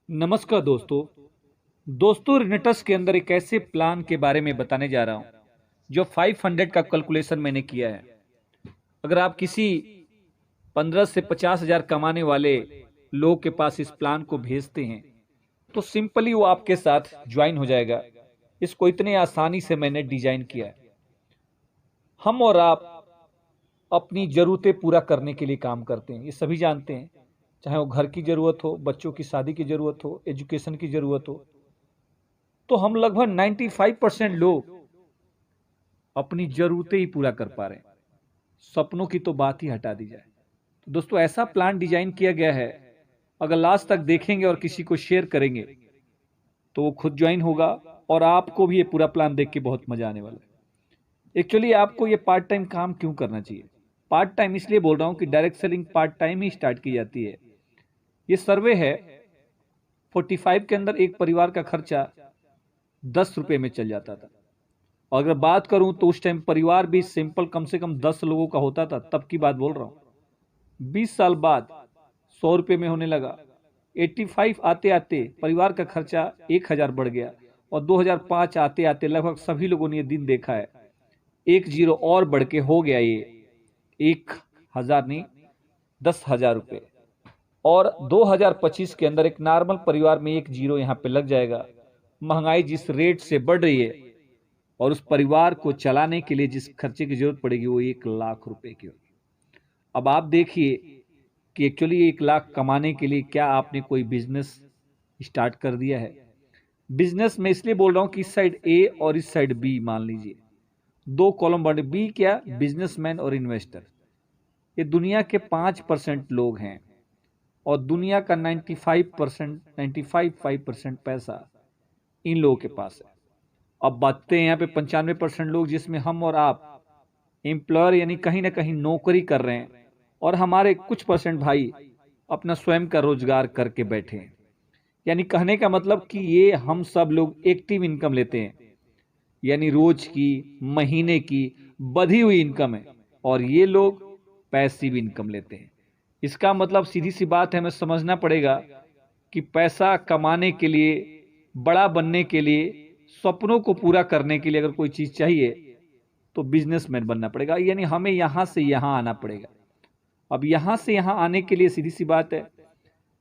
नमस्कार दोस्तों रिनेटस के अंदर एक ऐसे प्लान के बारे में बताने जा रहा हूं जो 500 का कैलकुलेशन मैंने किया है। अगर आप किसी 15 से 50 हजार कमाने वाले लोग के पास इस प्लान को भेजते हैं तो सिंपली वो आपके साथ ज्वाइन हो जाएगा। इसको इतने आसानी से मैंने डिजाइन किया है। हम और आप अपनी जरूरतें पूरा करने के लिए काम करते हैं, ये सभी जानते हैं। चाहे वो घर की जरूरत हो, बच्चों की शादी की जरूरत हो, एजुकेशन की जरूरत हो, तो हम लगभग 95% लोग अपनी जरूरतें ही पूरा कर पा रहे हैं। सपनों की तो बात ही हटा दी जाए। तो दोस्तों ऐसा प्लान डिजाइन किया गया है, अगर लास्ट तक देखेंगे और किसी को शेयर करेंगे तो वो खुद ज्वाइन होगा और आपको भी ये पूरा प्लान देख के बहुत मजा आने वाला है। एक्चुअली आपको ये पार्ट टाइम काम क्यों करना चाहिए? पार्ट टाइम इसलिए बोल रहा हूं कि डायरेक्ट सेलिंग पार्ट टाइम ही स्टार्ट की जाती है। ये सर्वे है, 45 के अंदर एक परिवार का खर्चा 10 रुपए में चल जाता था। और अगर बात करूं तो उस टाइम परिवार भी सिंपल कम से कम 10 लोगों का होता था, तब की बात बोल रहा हूं। 20 साल बाद 100 रुपए में होने लगा। 85 आते आते परिवार का खर्चा 1000 बढ़ गया और 2005 आते आते लगभग सभी लोगों ने ये दिन देखा है, एक जीरो और बढ़ के हो गया ये 1000 नहीं, 10,000 रुपए। और 2025 के अंदर एक नॉर्मल परिवार में एक जीरो यहां पे लग जाएगा। महंगाई जिस रेट से बढ़ रही है और उस परिवार को चलाने के लिए जिस खर्चे की जरूरत पड़ेगी वो 1 लाख रुपए की होगी। अब आप देखिए कि एक्चुअली 1 लाख कमाने के लिए क्या आपने कोई बिजनेस स्टार्ट कर दिया है? बिजनेस में इसलिए बोल रहा हूं कि इस साइड ए और इस साइड बी मान लीजिए, दो कॉलम बने। बी क्या? बिजनेसमैन और इन्वेस्टर। ये दुनिया के 5% लोग हैं और दुनिया का 95% पैसा इन लोगों के पास है। अब बातें हैं यहाँ पे 95% लोग, जिसमें हम और आप एम्प्लॉयर यानी कहीं ना कहीं नौकरी कर रहे हैं, और हमारे कुछ परसेंट भाई अपना स्वयं का रोजगार करके बैठे हैं। यानी कहने का मतलब कि ये हम सब लोग एक्टिव इनकम लेते हैं, यानी रोज की, महीने की बधी हुई इनकम है, और ये लोग पैसिव इनकम लेते हैं। इसका मतलब सीधी सी बात है, हमें समझना पड़ेगा कि पैसा कमाने के लिए, बड़ा बनने के लिए, सपनों को पूरा करने के लिए अगर कोई चीज चाहिए तो बिजनेसमैन बनना पड़ेगा, यानी हमें यहां से यहां आना पड़ेगा। अब यहां से यहां आने के लिए सीधी सी बात है,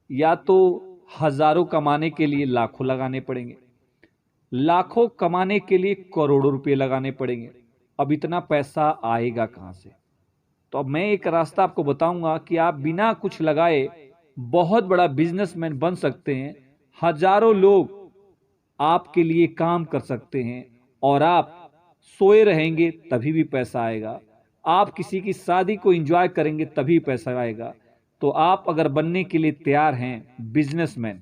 या तो हजारों कमाने के लिए लाखों लगाने पड़ेंगे, लाखों कमाने के लिए करोड़ों रुपए लगाने पड़ेंगे। अब इतना पैसा आएगा कहां से? तो अब मैं एक रास्ता आपको बताऊंगा कि आप बिना कुछ लगाए बहुत बड़ा बिजनेसमैन बन सकते हैं। हजारों लोग आपके लिए काम कर सकते हैं और आप सोए रहेंगे तभी भी पैसा आएगा। आप किसी की शादी को एंजॉय करेंगे तभी पैसा आएगा। तो आप अगर बनने के लिए तैयार हैं बिजनेसमैन,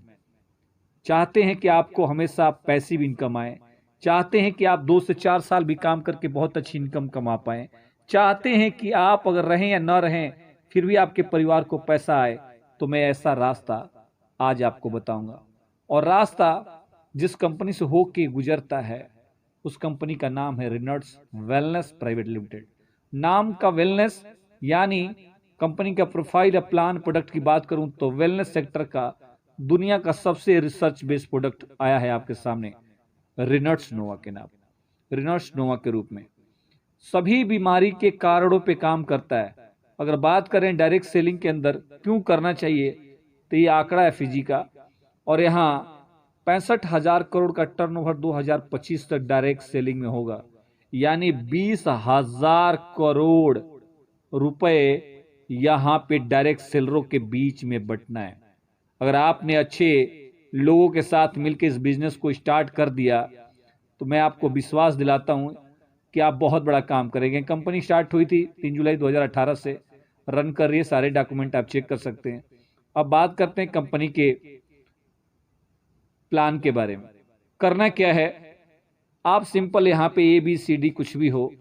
चाहते हैं कि आपको हमेशा पैसिव इनकम आए, चाहते हैं कि आप 2 से 4 साल भी काम करके बहुत अच्छी इनकम कमा पाए, चाहते हैं कि आप अगर रहें या ना रहें फिर भी आपके परिवार को पैसा आए, तो मैं ऐसा रास्ता आज आपको बताऊंगा। और रास्ता जिस कंपनी से होके गुजरता है उस कंपनी का नाम है रिनट्स वेलनेस प्राइवेट लिमिटेड। नाम का वेलनेस यानी कंपनी का प्रोफाइल या प्लान प्रोडक्ट की बात करूं तो वेलनेस सेक्टर का दुनिया का सबसे रिसर्च बेस्ड प्रोडक्ट आया है आपके सामने, रिनट्स नोवा के नाम, रिनट्स नोवा के रूप में। सभी बीमारी के कारणों पे काम करता है। अगर बात करें डायरेक्ट सेलिंग के अंदर क्यों करना चाहिए, तो ये आंकड़ा है फिजी का, और यहाँ 65,000 करोड़ का टर्नओवर 2025 तक डायरेक्ट सेलिंग में होगा, यानी 20,000 करोड़ रुपए यहां पे डायरेक्ट सेलरों के बीच में बंटना है। अगर आपने अच्छे लोगों के साथ मिलकर इस बिजनेस को स्टार्ट कर दिया तो मैं आपको विश्वास दिलाता हूं कि आप बहुत बड़ा काम करेंगे। कंपनी स्टार्ट हुई थी 3 जुलाई 2018 से, रन कर रही है, सारे डॉक्यूमेंट आप चेक कर सकते हैं। अब बात करते हैं कंपनी के प्लान के बारे में। करना क्या है, आप सिंपल यहां पे ABCD कुछ भी हो,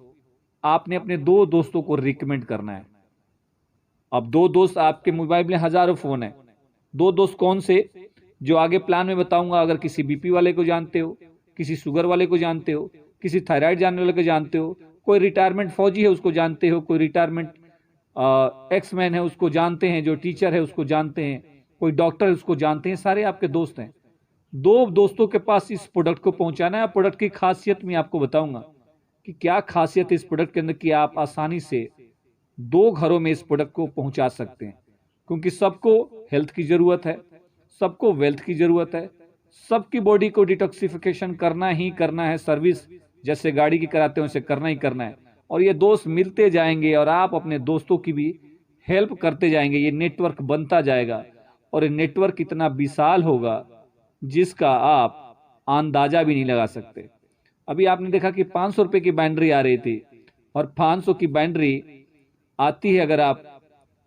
आपने अपने दो दोस्तों को रिकमेंड करना है। अब दो दोस्त, आपके मोबाइल में हजारों फोन है, दो दोस्त कौन से? जो आगे प्लान में बताऊंगा। अगर किसी BP वाले को जानते हो, किसी शुगर वाले को जानते हो, किसी थायराइड जानने वाले को जानते हो, कोई रिटायरमेंट फौजी है उसको जानते हो, कोई रिटायरमेंट एक्समैन है उसको जानते हैं, जो टीचर है उसको जानते हैं, कोई डॉक्टर उसको जानते हैं, सारे आपके दोस्त हैं। 2 दोस्तों के पास इस प्रोडक्ट को पहुंचाना है। प्रोडक्ट की खासियत मैं आपको बताऊंगा कि क्या खासियत है इस प्रोडक्ट के अंदर कि आप आसानी से 2 घरों में इस प्रोडक्ट को पहुंचा सकते हैं। क्योंकि सबको हेल्थ की जरूरत है, सबको वेल्थ की जरूरत है, सबकी बॉडी को डिटॉक्सिफिकेशन करना ही करना है। सर्विस जैसे गाड़ी की कराते हैं उसे करना ही करना है। और ये दोस्त मिलते जाएंगे और आप अपने दोस्तों की भी हेल्प करते जाएंगे। ये नेटवर्क बनता जाएगा और ये नेटवर्क इतना विशाल होगा जिसका आप अंदाजा भी नहीं लगा सकते। अभी आपने देखा कि 500 रुपए की बाइंड्री आ रही थी और 500 की बाइंड्री आती है, अगर आप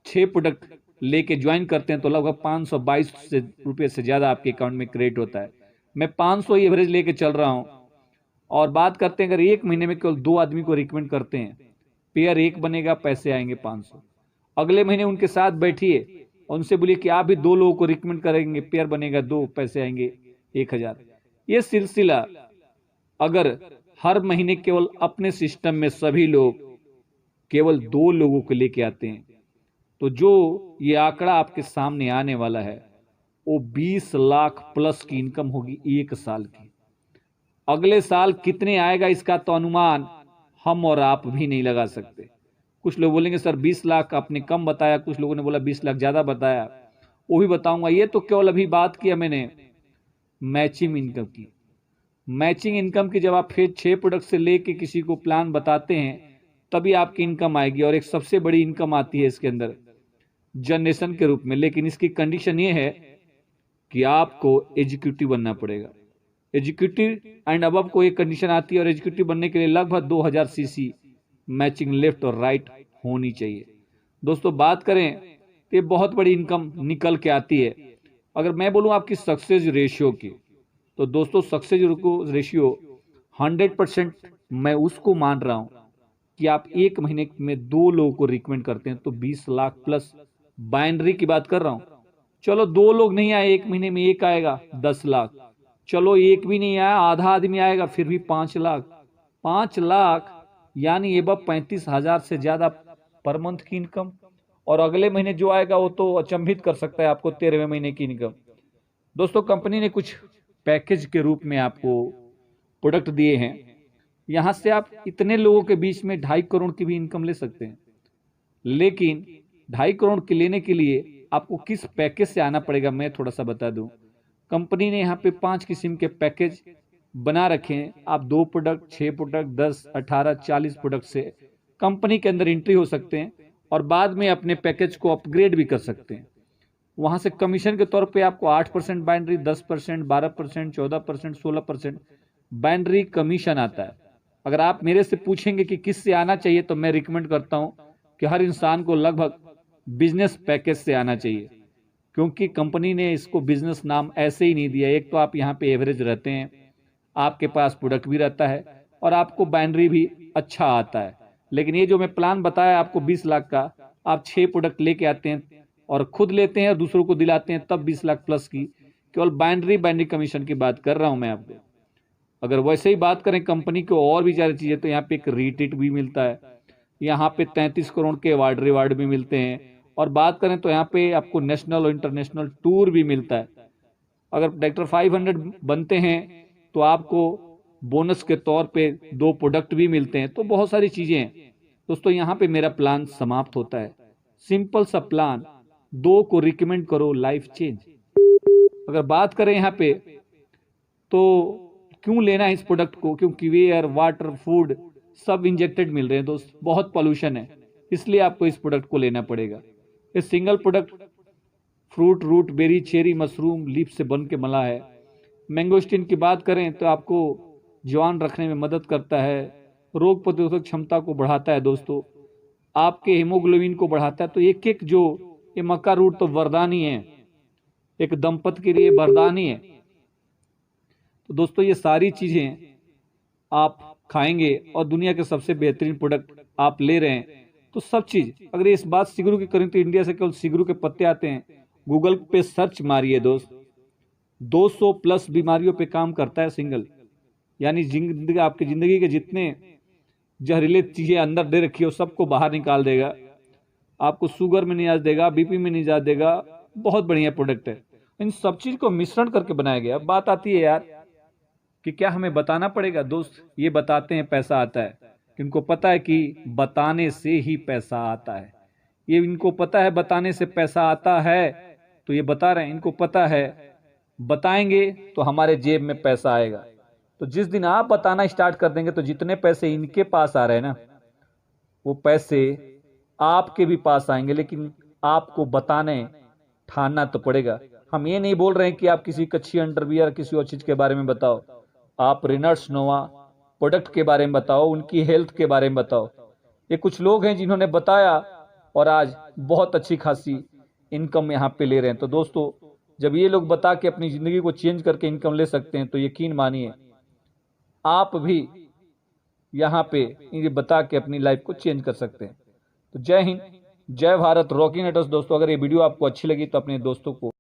6 प्रोडक्ट लेके ज्वाइन करते हैं तो लगभग 522 रुपये से ज्यादा आपके अकाउंट में क्रेडिट होता है। मैं 500 एवरेज लेके चल रहा हूं। और बात करते हैं अगर 1 महीने में केवल 2 आदमी को रिकमेंड करते हैं, पेयर 1 बनेगा, पैसे आएंगे 500। अगले महीने उनके साथ बैठिए और उनसे बोलिए कि आप भी 2 लोगों को रिकमेंड करेंगे, पेयर बनेगा 2, पैसे आएंगे 1000। ये सिलसिला अगर हर महीने केवल अपने सिस्टम में सभी लोग केवल 2 लोगों को लेके आते हैं तो जो ये आंकड़ा आपके सामने आने वाला है वो 20 लाख प्लस की इनकम होगी 1 साल की। अगले साल कितने आएगा इसका तो अनुमान हम और आप भी नहीं लगा सकते। कुछ लोग बोलेंगे सर 20 लाख आपने कम बताया, कुछ लोगों ने बोला 20 लाख ज्यादा बताया, वो भी बताऊंगा। ये तो केवल अभी बात किया मैंने मैचिंग इनकम की। मैचिंग इनकम की जब आप फिर 6 प्रोडक्ट से लेके किसी को प्लान बताते हैं तभी आपकी इनकम आएगी। और एक सबसे बड़ी इनकम आती है इसके अंदर जनरेशन के रूप में। लेकिन इसकी कंडीशन ये है कि आपको एग्जीक्यूटिव बनना पड़ेगा। एग्जीक्यूटिव एंड अबव को एक कंडीशन आती है और एग्जीक्यूटिव बनने के लिए लगभग 2000 सीसी मैचिंग लेफ्ट और राइट होनी चाहिए। दोस्तों बात करें तो ये बहुत बड़ी इनकम निकल के आती है। अगर मैं बोलूं आपकी सक्सेस रेशियो की तो दोस्तों सक्सेस रेशियो 100% मैं उसको मान रहा हूं कि आप 1 महीने में 2 लोगों को रिकमेंड करते हैं तो 20 लाख प्लस बाइनरी की बात कर रहा हूं। चलो 2 लोग नहीं आए, 1 महीने में 1 आएगा 10 लाख। चलो 1 भी नहीं आया, आधा आदमी आएगा फिर भी 5 लाख। 5 लाख यानी एबव 35,000 से ज्यादा पर मंथ की इनकम। और अगले महीने जो आएगा वो तो अचंभित कर सकता है आपको 13वें महीने की इनकम। दोस्तों कंपनी ने कुछ पैकेज के रूप में आपको प्रोडक्ट दिए हैं। यहां से आप इतने लोगों के बीच में 2.5 करोड़ की भी इनकम ले सकते हैं। लेकिन 2.5 करोड़ के लेने के लिए आपको किस पैकेज से आना पड़ेगा मैं थोड़ा सा बता दूं। कंपनी ने यहाँ पे 5 किस्म के पैकेज बना रखे हैं। आप 2 प्रोडक्ट, 6 प्रोडक्ट, 10, 18, 40 प्रोडक्ट से कंपनी के अंदर एंट्री हो सकते हैं और बाद में अपने पैकेज को अपग्रेड भी कर सकते हैं। वहां से कमीशन के तौर पे आपको 8% बाइनरी, 10%, 12%, 14%, 16% बाइनरी कमीशन आता है। अगर आप मेरे से पूछेंगे कि किस से आना चाहिए तो मैं रिकमेंड करता हूं कि हर इंसान को लगभग बिजनेस पैकेज से आना चाहिए। क्योंकि कंपनी ने इसको बिजनेस नाम ऐसे ही नहीं दिया। एक तो आप यहाँ पे एवरेज रहते हैं, आपके पास प्रोडक्ट भी रहता है और आपको बाइनरी भी अच्छा आता है। लेकिन ये जो मैं प्लान बताया आपको 20 लाख का, आप 6 प्रोडक्ट लेके आते हैं और खुद लेते हैं और दूसरों को दिलाते हैं तब 20 लाख प्लस की केवल बाइनरी कमीशन की बात कर रहा हूं मैं आपको। अगर वैसे ही बात करें कंपनी को और भी ज्यादा चीजें तो यहाँ पे एक रीट्रीट भी मिलता है, यहाँ पे 33 करोड़ के रिवार्ड भी मिलते हैं। और बात करें तो यहाँ पे आपको नेशनल और इंटरनेशनल टूर भी मिलता है। अगर डायरेक्टर 500 बनते हैं तो आपको बोनस के तौर पे 2 प्रोडक्ट भी मिलते हैं। तो बहुत सारी चीजें हैं दोस्तों। यहाँ पे मेरा प्लान समाप्त होता है। सिंपल सा प्लान, 2 को रिकमेंड करो, लाइफ चेंज। अगर बात करें यहाँ पे तो क्यों लेना है इस प्रोडक्ट को, क्योंकि वेयर, वाटर, फूड सब इंजेक्टेड मिल रहे हैं दोस्त, बहुत पॉल्यूशन है, इसलिए आपको इस प्रोडक्ट को लेना पड़ेगा। ये single product fruit, root, berry, cherry, mushroom, leaf से बन के मला है। मैंगोस्टीन की बात करें तो आपको जवान रखने में मदद करता है, रोग प्रतिरोधक क्षमता को बढ़ाता है दोस्तों, आपके हीमोग्लोबिन को बढ़ाता है। तो एक एक जो ये मक्का रूट तो वरदान ही है, एक दंपत के लिए वरदान ही है। तो दोस्तों ये सारी चीजें आप खाएंगे और दुनिया के सबसे बेहतरीन प्रोडक्ट आप ले रहे हैं तो सब चीज। अगर इस बात सिगरू की करें तो इंडिया से केवल सिगरू के पत्ते आते हैं। गूगल पे सर्च मारिए दोस्त, 200 प्लस बीमारियों पे काम करता है सिंगल। यानी जिंदगी, आपकी जिंदगी के जितने जहरीले चीजें अंदर दे रखी है सबको बाहर निकाल देगा। आपको शुगर में निजात देगा, बीपी में निजात देगा, बहुत बढ़िया प्रोडक्ट है। इन सब चीज को मिश्रण करके बनाया गया। बात आती है यार कि क्या हमें बताना पड़ेगा? दोस्त ये बताते हैं पैसा आता है, कि इनको पता है कि बताने से ही पैसा आता है। ये इनको पता है बताने से पैसा आता है, तो ये बता रहे हैं। इनको पता है बताएंगे तो हमारे जेब में पैसा आएगा। तो जिस दिन आप बताना स्टार्ट कर देंगे तो जितने पैसे इनके पास आ रहे हैं ना, वो पैसे आपके भी पास आएंगे। लेकिन आपको बताने ठानना तो पड़ेगा। हम ये नहीं बोल रहे हैं कि आप किसी कच्ची अंडरवियर किसी और चीज के बारे में बताओ। आप रिनर्स नोवा प्रोडक्ट के बारे में बताओ, उनकी हेल्थ के बारे में बताओ। ये कुछ लोग हैं जिन्होंने बताया और आज बहुत अच्छी खासी इनकम यहाँ पे ले रहे हैं। तो दोस्तों, जब ये लोग बता के अपनी जिंदगी को चेंज करके इनकम ले सकते हैं, तो यकीन मानिए आप भी यहाँ पे ये बता के अपनी लाइफ को चेंज कर सकते हैं। तो जय हिंद, जय भारत, रॉकिंग नेटवर्क। दोस्तों, अगर ये वीडियो आपको अच्छी लगी तो अपने दोस्तों को